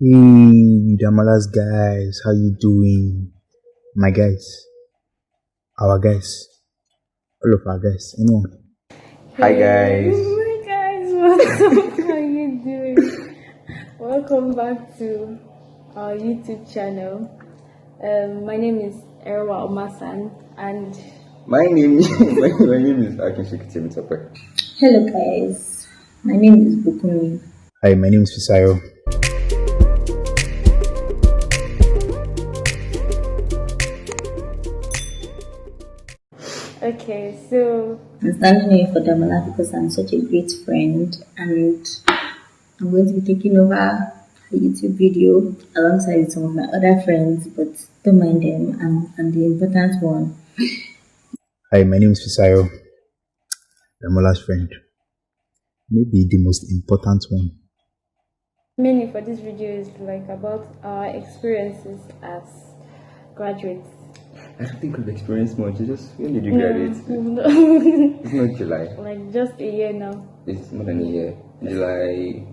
Hey, Damola's guys, how you doing? My guys, our guys, all of our guys, anyone? Hi guys. Hi guys, what's up? How you doing? Welcome back to our YouTube channel. My name is Omasan and My name is Omasan Tope. Hello guys, my name is Bukunmi. Hi, my name is Fisayo. okay, so I'm standing here for Damola because I'm such a great friend and I'm going to be taking over a YouTube video alongside some of my other friends, but don't mind them, I'm the important one. Hi, my name is Fisayo, Damola's friend. Maybe the most important one. mainly for this video is like about our experiences as graduates. I don't think we've experienced much. It's just when did you graduate? No. It's not July. Like just a year now. It's more than a year. July.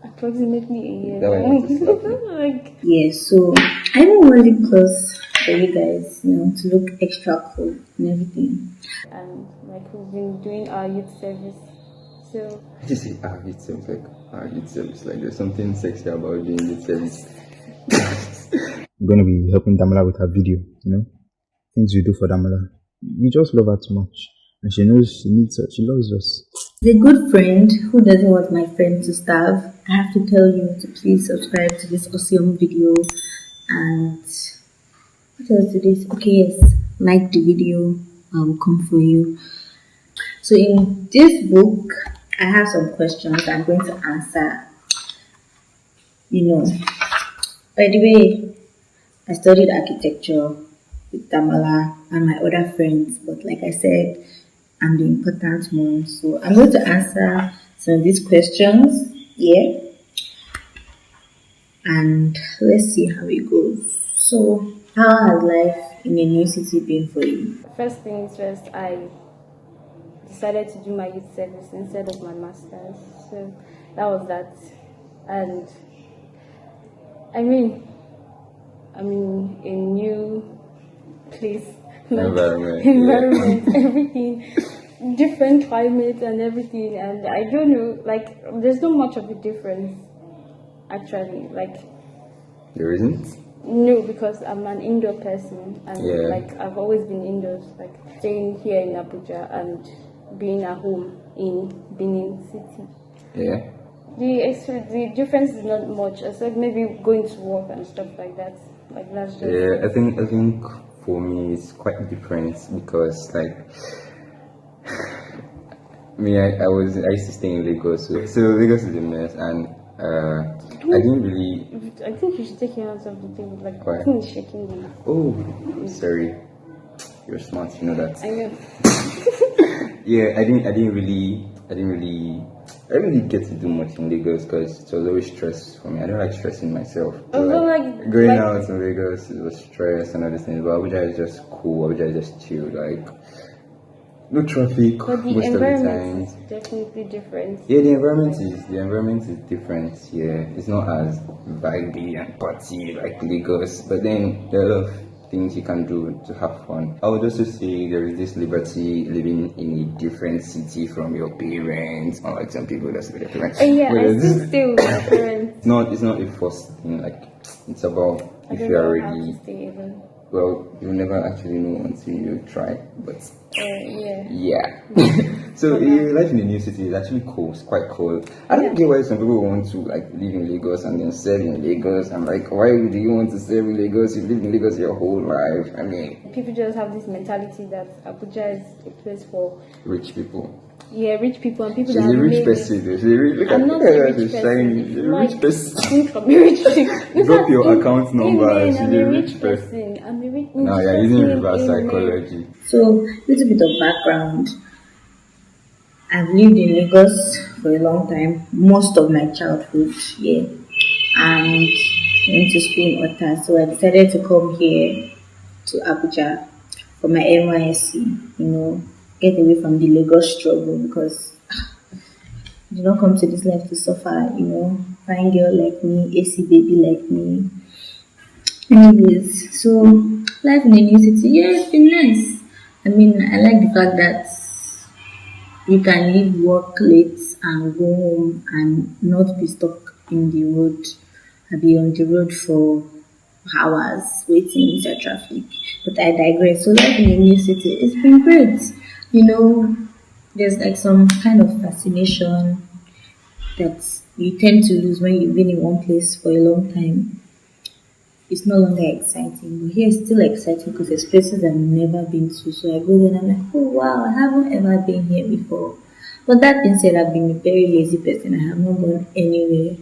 Approximately a year. That one is slap. Like Yeah, so I don't want lip gloss for you guys, to look extra cool and everything. and like we've been doing our youth service. So I just say youth service, like youth service. Like there's something sexy about doing youth service. I'm gonna be helping Damola with her video, things we do for Damola. We just love her too much, and she knows she needs us, she loves us. As a good friend who doesn't want my friend to starve, I have to tell you to please subscribe to this awesome video. And what else it is? Okay, yes, like the video. I will come for you. So in this book, I have some questions I'm going to answer. By the way, I studied architecture with Damola and my other friends, but like I said, I'm the important one. So I'm going to answer some of these questions, yeah, and let's see how it goes. So, how has life in a new city been for you? first things first, I decided to do my youth service instead of my master's. So that was that. And I mean a new place, environment, everything, different climate and everything. And I don't know, like there's not much of a difference actually. Like There isn't. no, because I'm an indoor person and Yeah. like I've always been indoors, like staying here in Abuja and being at home in Benin City. Yeah. The difference is not much, except maybe going to work and stuff like that. Like that's just Yeah. I think for me it's quite different because like I used to stay in Lagos, so Lagos is a mess, and I didn't really. I think you should take your hands off the table. Like Why? the thing is shaking me. Oh, sorry. You're smart, you know that. I know. Yeah, I didn't really get to do much in Lagos because it was always stress for me. I don't like stressing myself. So Like going out in Lagos, it was stress and other things. But Abuja is just cool. Abuja is just chill. Like no traffic But the most of the time. environment is definitely different. Yeah, the environment is different. Yeah, it's not as vibey and party like Lagos. But then there are a lot of things you can do to have fun. I would also say there is this liberty living in a different city from your parents, unlike some people that's with their parents. Yeah, But I there's still this- stay with my parents. It's not a forced thing. Like it's about I if don't you are know how ready. to stay alone. Well, you'll never actually know until you try. But Yeah. yeah. So life in a new city is actually cool. It's quite cool. I don't get why some people want to like live in Lagos and then serve in Lagos. I'm like, why would you want to serve in Lagos? You've lived in Lagos your whole life. I mean, People just have this mentality that Abuja is a place for rich people. rich people and people She's that a have rich made person. Though. She's a rich. Look I'm at not look a at rich her, she's person. shiny. If She's you a like, rich person. think from a rich person. Drop your account number. She's I'm a a rich rich person. person. I'm a rich Now you're using reverse psychology. So, little bit of background. I've lived in Lagos for a long time, most of my childhood, yeah, and went to school in Ota. So I decided to come here to Abuja for my NYSC, get away from the Lagos struggle because I did not come to this life to suffer, fine girl like me, AC baby like me. Anyways, so life in a new city, yeah, it's been nice. I mean, I like the fact that you can leave work late and go home and not be stuck in the road. I'll be on the road for hours waiting inside traffic. But I digress. So life in a new city, it's been great. You know, there's like some kind of fascination that you tend to lose when you've been in one place for a long time. It's no longer exciting. But here it's still exciting because there's places I've never been to. So I go there and I'm like, oh wow, I haven't ever been here before. But that being said, I've been a very lazy person. I have not gone anywhere.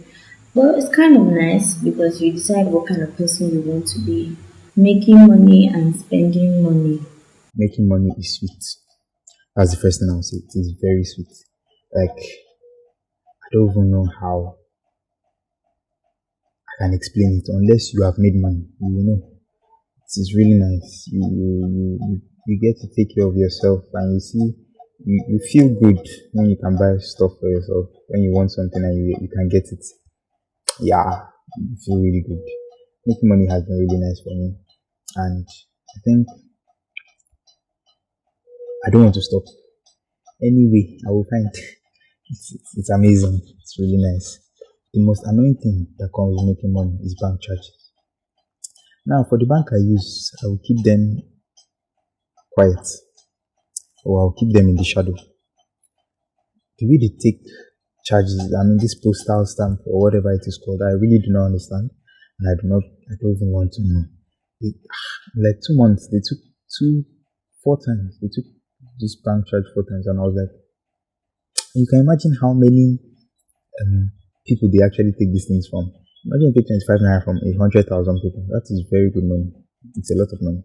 But it's kind of nice because you decide what kind of person you want to be. Making money and spending money. Making money is sweet. That's the first thing I'll say. It is very sweet. Like, I don't even know how I can explain it unless you have made money. You will know. It is really nice. You get to take care of yourself, and you see, you feel good when you can buy stuff for yourself. When you want something and you can get it. Yeah, you feel really good. Making money has been really nice for me, and I think I don't want to stop. Anyway, I will find it's amazing. It's really nice. The most annoying thing that comes with making money is bank charges. Now, for the bank I use, I will keep them quiet, or I'll keep them in the shadow. The way they take charges, I mean, this postal stamp or whatever it is called, I really do not understand, and I don't even want to know. It, like 2 months, they took 4 times. They took this bank charge 4 times, and I was like, you can imagine how many people they actually take these things from. Imagine you take 25 naira from 100,000 people. That is very good money. It's a lot of money,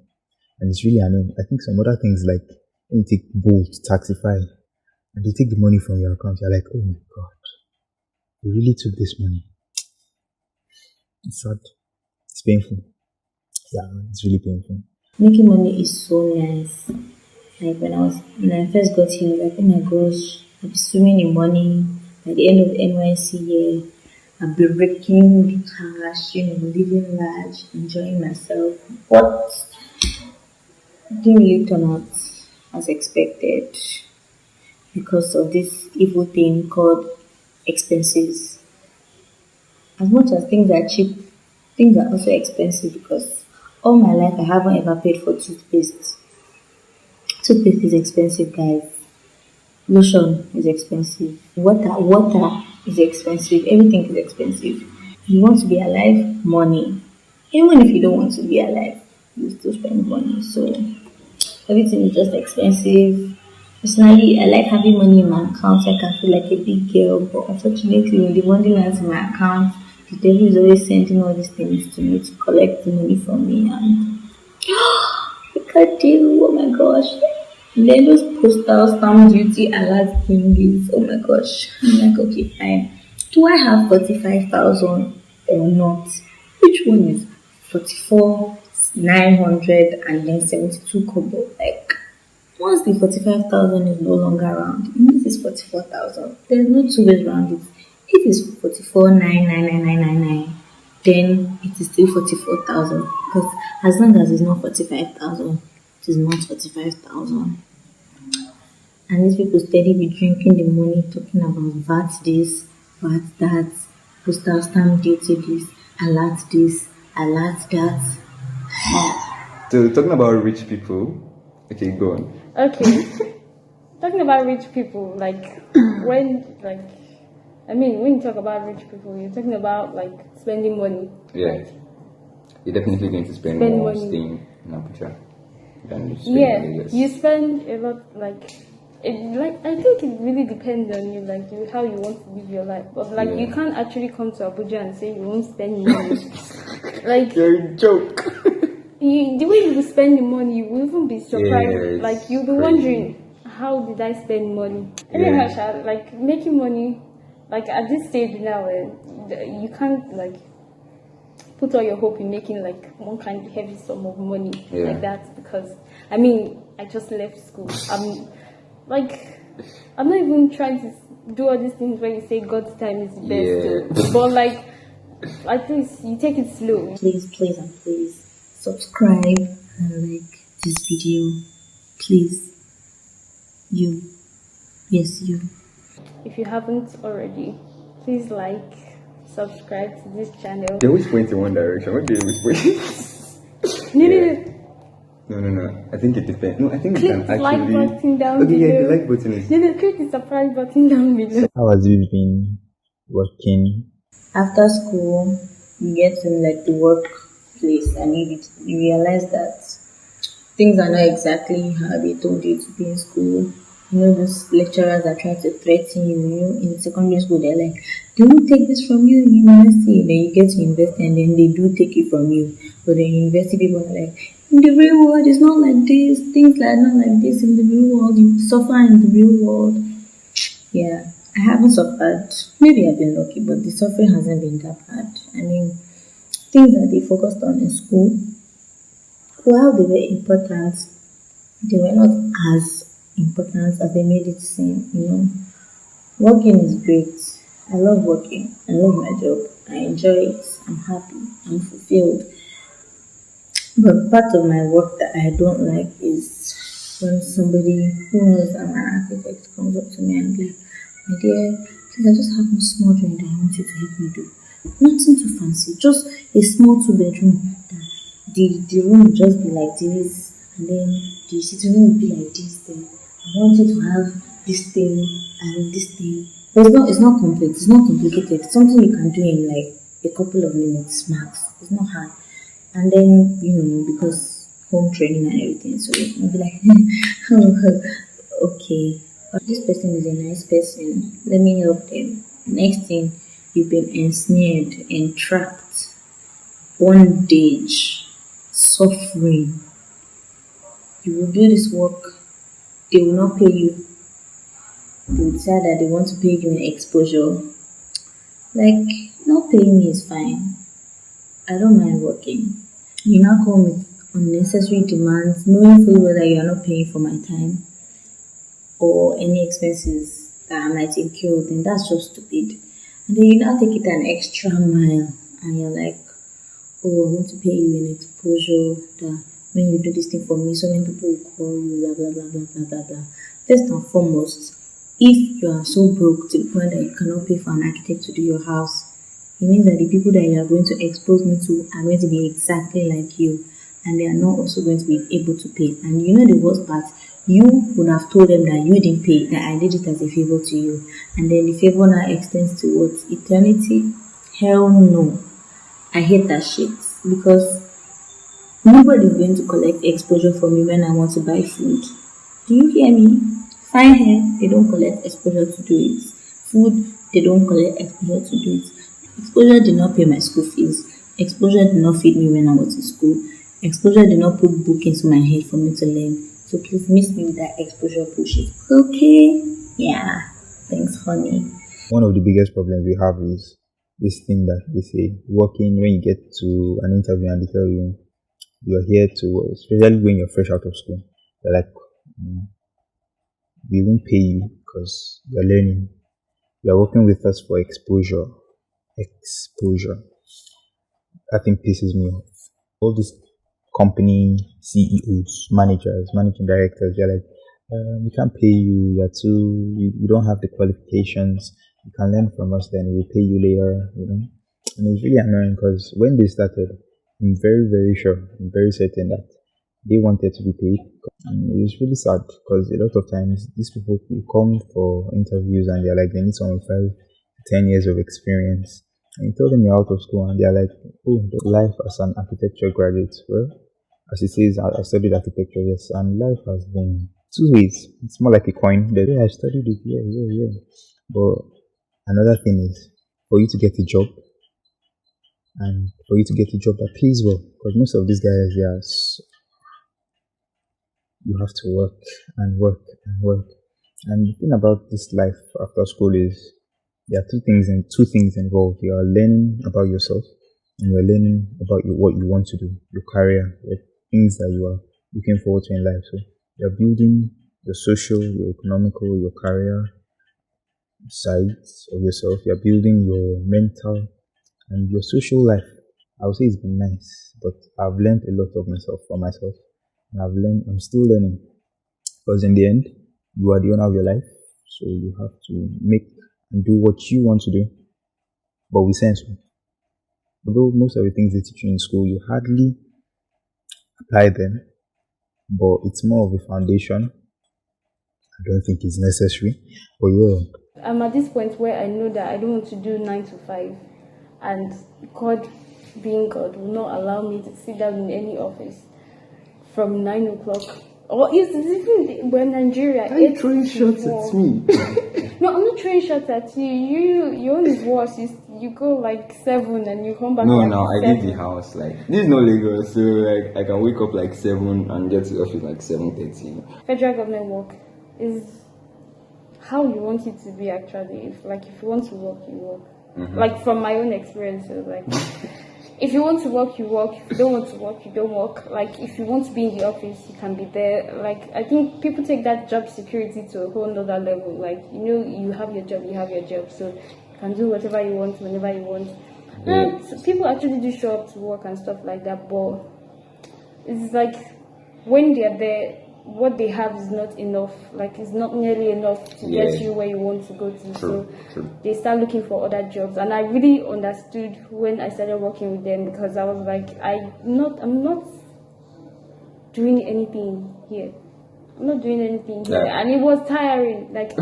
and it's really annoying. I think some other things like when you take Bolt, Taxify, and they take the money from your account, you're like, oh my god, they really took this money. It's sad. It's painful. Yeah, it's really painful. Making money is so nice. Like when I first got here, I was like, oh my gosh, I'll be swimming in money. By the end of the NYC year, I'll be raking the cash, living large, enjoying myself. But it didn't really turn out as expected because of this evil thing called expenses. As much as things are cheap, things are also expensive because all my life I haven't ever paid for toothpaste. Toothpaste is expensive, guys. Lotion is expensive. Water is expensive. Everything is expensive. You want to be alive? Money. Even if you don't want to be alive, you still spend money. So everything is just expensive. Personally, I like having money in my account so I can feel like a big girl. But unfortunately, when the money lands in my account, the devil is always sending all these things to me to collect the money from me. And I can't deal. Oh my gosh. And then those postal stamp duty alert thingies. Oh my gosh. I'm like, okay, fine. Do I have 45,000 or not? Which one is 44,900 and then 72 kobo? Like, once the 45,000 is no longer around, it means it's 44,000. There's no two ways around it. If it's 44,99999, then it is still 44,000. Because as long as it's not 45,000, it is not 45,000. And these people steady be drinking the money, talking about VAT this, VAT that, postal stamp duty this, alert this, alert that. So talking about rich people, okay, go on. Okay. Talking about rich people, when you talk about rich people, you're talking about spending money. Yeah. Right? You're definitely going to spend Spend more money. staying in Abuja than you spend in Lagos. You spend a lot. I think it really depends on you, how you want to live your life. But you can't actually come to Abuja and say you won't spend money. You're a joke. The way you will spend the money, you will even be surprised. Yes, You'll be wondering, how did I spend money? Anyhow, making money, at this stage now, you can't put all your hope in making one kind of heavy sum of money like that, because I just left school. I'm not even trying to do all these things where you say God's time is best. Yeah. But like, at least you take it slow. Please, please, and please subscribe and like this video. Please. You. Yes, you. If you haven't already, please like, subscribe to this channel. They always point in one direction. What do they always point? No, No. I think it depends. No, I think you click can the actually. like button down Okay, below. yeah, the like button is. No, click the subscribe button down below. How has you been working? After school, you get to like the workplace and you realize that things are not exactly how they told you to be in school. You know, those lecturers are trying to threaten you. You know, in secondary school, they're like, they won't take this from you in university. Then you get to university and then they do take it from you. But then university people are like, in the real world, it's not like this. Things are not like this in the real world. You suffer in the real world. Yeah, I haven't suffered. Maybe I've been lucky, but the suffering hasn't been that bad. I mean, things that they focused on in school, while they were important, they were not as important as they made it seem. You know, working is great. I love working. I love my job. I enjoy it. I'm happy. I'm fulfilled. But part of my work that I don't like is when somebody who knows I'm an architect comes up to me and be like, my dear, please, I just have one small drawing that I want you to help me do. Nothing too fancy, just a small 2 bedroom. The room will just be like this, and then the sitting room will be like this. Then I want you to have this thing and this thing. But it's not complex. It's not complicated. It's something you can do in like a couple of minutes max. It's not hard. And then, you know, because home training and everything, so you'll be like, oh, okay, this person is a nice person, let me help them. Next thing, you've been ensnared, entrapped, bondage, suffering. You will do this work, they will not pay you. They will decide that they want to pay you in exposure. Like, not paying me is fine. I don't mind working. You now come with unnecessary demands, knowing fully well that you are not paying for my time or any expenses that I might incur, then that's just stupid. And then you now take it an extra mile and you're like, oh, I want to pay you in exposure that when you do this thing for me, so many people will call you, blah, blah, blah, blah, blah, blah, blah. First and foremost, if you are so broke to the point that you cannot pay for an architect to do your house, it means that the people that you are going to expose me to are going to be exactly like you, and they are not also going to be able to pay. And you know the worst part, you would have told them that you didn't pay, that I did it as a favor to you, and then the favor now extends to what? Eternity? Hell no. I hate that shit, because nobody is going to collect exposure from me when I want to buy food. Do you hear me? Fine hair, they don't collect exposure to do it. Food, they don't collect exposure to do it. Exposure did not pay my school fees. Exposure did not feed me when I was in school. Exposure did not put book into my head for me to learn. So please miss me with that exposure bullshit. Okay? Yeah. Thanks, honey. One of the biggest problems we have is this thing that they say, working when you get to an interview and they tell you you're here to work, especially when you're fresh out of school. They're like, we won't pay you because you're learning. You're working with us for exposure. That thing pisses me off. All these company CEOs, managers, managing directors, they're like, we can't pay you, you don't have the qualifications, you can learn from us, then we'll pay you later, you know. And it's really annoying because when they started, I'm very, very sure, I'm very certain that they wanted to be paid. And it's really sad because a lot of times these people will come for interviews and they're like, they need someone with 5 to 10 years of experience. And you tell them you're out of school and they're like, oh, the life as an architecture graduate. Well, as it says, I studied architecture, yes, and life has been two ways. It's more like a coin. Yeah, I studied it, yeah. But another thing is for you to get a job and for you to get a job that pays well, because most of these guys, you have to work and work and work. And the thing about this life after school is there are two things involved. You are learning about yourself and you're learning about what you want to do, your career, the things that you are looking forward to in life. So you're building your social, your economical, your career sides of yourself. You're building your mental and your social life. I would say it's been nice, but I've learned a lot of myself from myself. And I'm still learning. Because in the end, you are the owner of your life. So you have to make and do what you want to do, but with sense. Although most of the things they teach you in school, you hardly apply them, but it's more of a foundation. I don't think it's necessary, but yeah. I'm at this point where I know that I don't want to do 9 to 5, and God, being God, will not allow me to sit down in any office from 9 o'clock. Or it's even when Nigeria. Are you throwing shots at me? No, I'm not throwing shots at you. Your own is worse. You go like 7 and you come back. No, like no, I 7. leave the house like this is not Lagos, so like I can wake up like 7 and get to the office like 7:30. Federal government work is how you want it to be actually. If you want to work, you work. Mm-hmm. Like from my own experiences, like if you want to work, you work. If you don't want to work, you don't work. Like if you want to be in the office, you can be there. Like I think people take that job security to a whole nother level. Like you have your job, so you can do whatever you want whenever you want. Yeah. And people actually do show up to work and stuff like that, but it's like when they're there, what they have is not enough. Like it's not nearly enough to get you where you want to go to. True. They start looking for other jobs, and I really understood when I started working with them, because I was like, I'm not doing anything here. I'm not doing anything here, and it was tiring. Like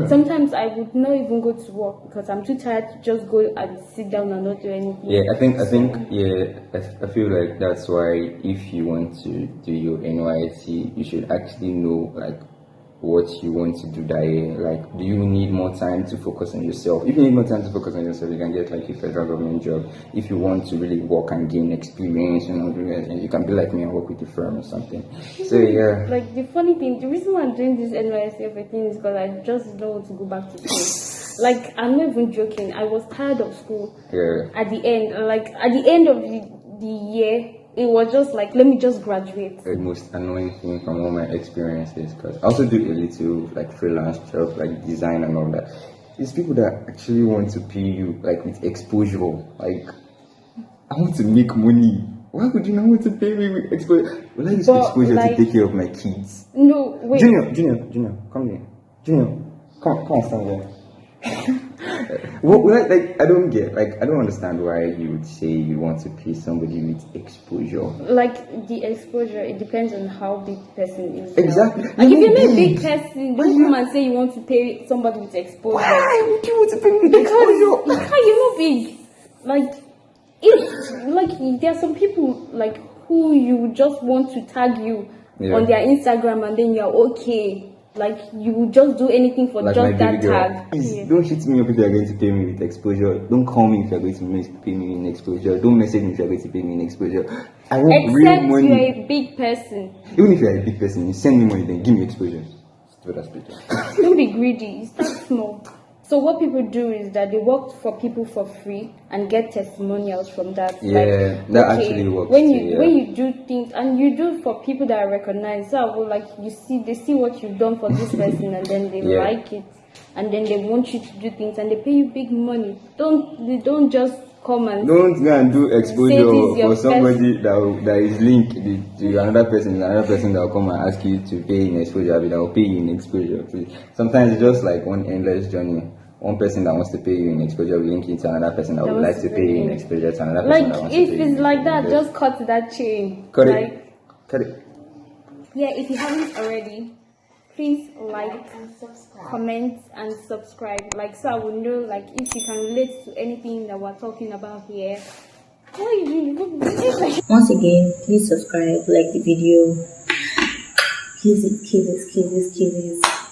sometimes I would not even go to work because I'm too tired to just go and sit down and not do anything. Yeah, I feel like that's why if you want to do your NYC, you should actually know like what you want to do that year. Like, do you need more time to focus on yourself? If you need more time to focus on yourself, you can get like a federal government job. If you want to really work and gain experience, you can be like me and work with a firm or something. So yeah. Like the funny thing, the reason why I'm doing this NYC everything is because I just don't want to go back to school. Like I'm not even joking. I was tired of school. Yeah. At the end of the year, it was just like, let me just graduate. The most annoying thing from all my experiences, because I also do a little like freelance job, like design and all that, is people that actually want to pay you like with exposure. Like, I want to make money. Why would you not want to pay me with exposure? Will I use exposure to take care of my kids? No, wait. Junior, come here. Junior, come on, stand there. I don't understand why you would say you want to pay somebody with exposure. Like the exposure, it depends on how big the person is. Exactly. Like if you're not a big person, don't come and say you want to pay somebody with exposure. Why would you want to pay me with exposure? Because you're not big. There are some people like who you just want to tag you on their Instagram and then you're okay. Like you just do anything for like just that tag. Please don't hit me up if you're going to pay me with exposure. Don't call me if you're going to pay me in exposure. Don't message me if you're going to pay me in exposure. I want real money. Except you're a big person. Even if you're a big person, you send me money, then give me exposure. Don't be greedy. Start small. So what people do is that they work for people for free and get testimonials from that. Yeah, that actually works. When you do things and you do for people that are recognized, so I will they see what you've done for this person and then they like it and then they want you to do things and they pay you big money. They don't just come and don't go and do exposure for somebody that is linked to another person that will come and ask you to pay in exposure, that will pay you in exposure. Sometimes it's just like one endless journey. One person that wants to pay you in exposure will link you to another person that would like to pay you in exposure to another person that wants to pay you. Like if it's like that, just cut that chain. Cut it. Yeah, if you haven't already, please like, comment, and subscribe. So I will know if you can relate to anything that we're talking about here. Once again, please subscribe, like the video. Kisses.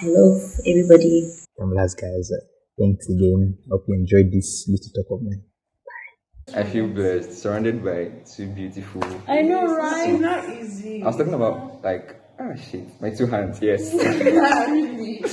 I love everybody. Last guys, thanks again. Hope you enjoyed this little talk of mine. I feel blessed, surrounded by two beautiful. I know, right? It's not easy. I was talking about my 2 hands. Yes. Really.